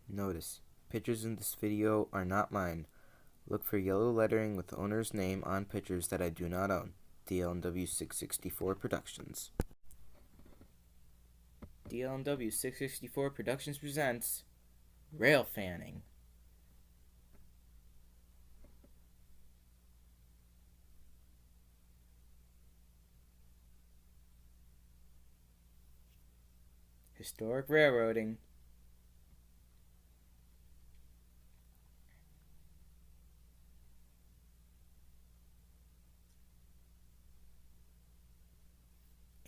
Notice, pictures in this video are not mine. Look for yellow lettering with the owner's name on pictures that I do not own. DLNW 664 Productions. DLNW 664 Productions presents Railfanning. Historic railroading.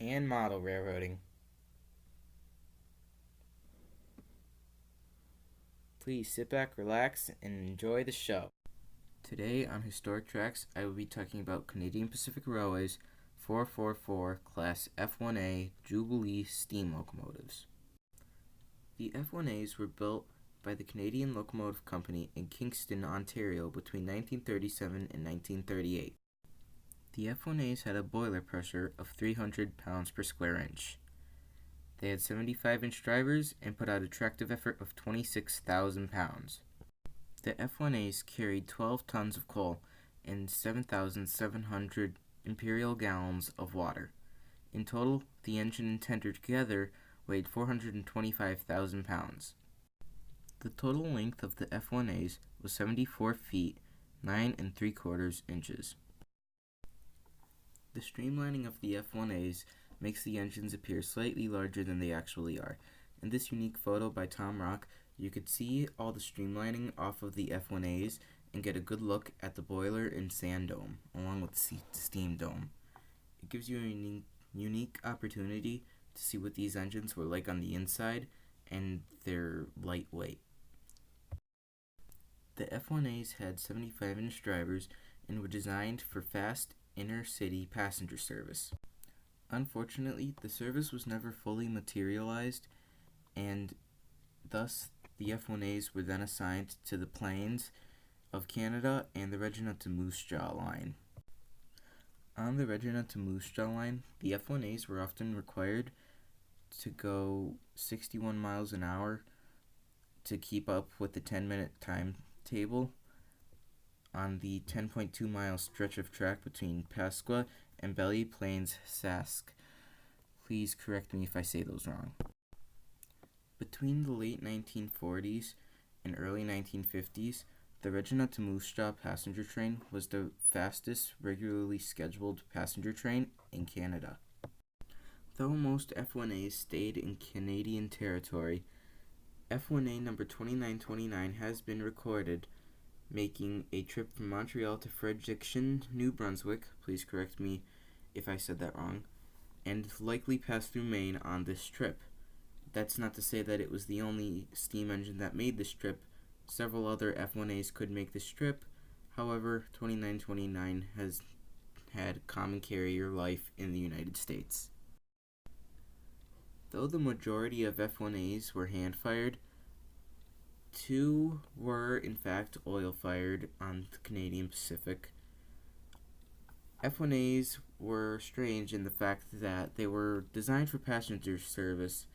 And model railroading. Please sit back, relax, and enjoy the show. Today on Historic Tracks, I will be talking about Canadian Pacific Railway's 444 Class F-1a Jubilee steam locomotives. The F-1as were built by the Canadian Locomotive Company in Kingston, Ontario between 1937 and 1938. The F-1as had a boiler pressure of 300 pounds per square inch. They had 75-inch drivers and put out a tractive effort of 26,000 pounds. The F-1as carried 12 tons of coal and 7,700 imperial gallons of water. In total, the engine and tender together weighed 425,000 pounds. The total length of the F-1as was 74 feet, 9 3/4 inches. The streamlining of the F-1as makes the engines appear slightly larger than they actually are. In this unique photo by Tom Rock, you could see all the streamlining off of the F-1as and get a good look at the boiler and sand dome, along with the steam dome. It gives you a unique opportunity to see what these engines were like on the inside, and they're lightweight. The F-1as had 75-inch drivers and were designed for fast inner-city passenger service. Unfortunately, the service was never fully materialized, and thus the F-1as were then assigned to the Plains of Canada and the Regina to Moose Jaw line. On the Regina to Moose Jaw line, the F-1as were often required to go 61 miles an hour to keep up with the 10-minute timetable on the 10.2 mile stretch of track between Pasqua and Belly Plains, Sask. Please correct me if I say those wrong. Between the late 1940s and early 1950s, the Regina to Moose Jaw passenger train was the fastest regularly scheduled passenger train in Canada. Though most F-1as stayed in Canadian territory, F-1a number 2929 has been recorded making a trip from Montreal to Fredericton, New Brunswick, please correct me if I said that wrong, and likely passed through Maine on this trip. That's not to say that it was the only steam engine that made this trip. Several other F-1as could make this trip. However, 2929 has had common carrier life in the United States. Though the majority of F-1as were hand-fired, 2 were in fact oil-fired on the Canadian Pacific. F-1as were strange in the fact that they were designed for passenger service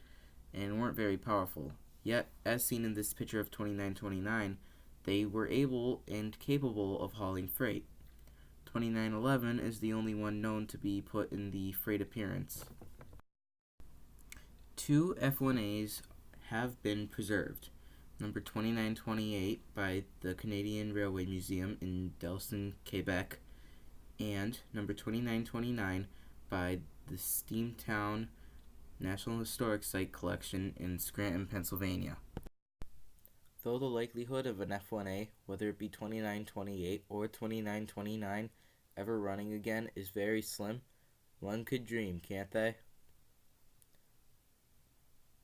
and weren't very powerful. Yet, as seen in this picture of 2929, they were able and capable of hauling freight. 2911 is the only one known to be put in the freight appearance. 2 F-1as have been preserved. Number 2928 by the Canadian Railway Museum in Delson, Quebec, and number 2929 by the Steamtown National Historic Site Collection in Scranton, Pennsylvania. Though the likelihood of an F-1a, whether it be 2928 or 2929, ever running again is very slim, one could dream, can't they?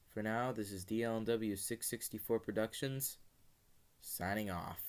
For now, this is DLNW 664 Productions, signing off.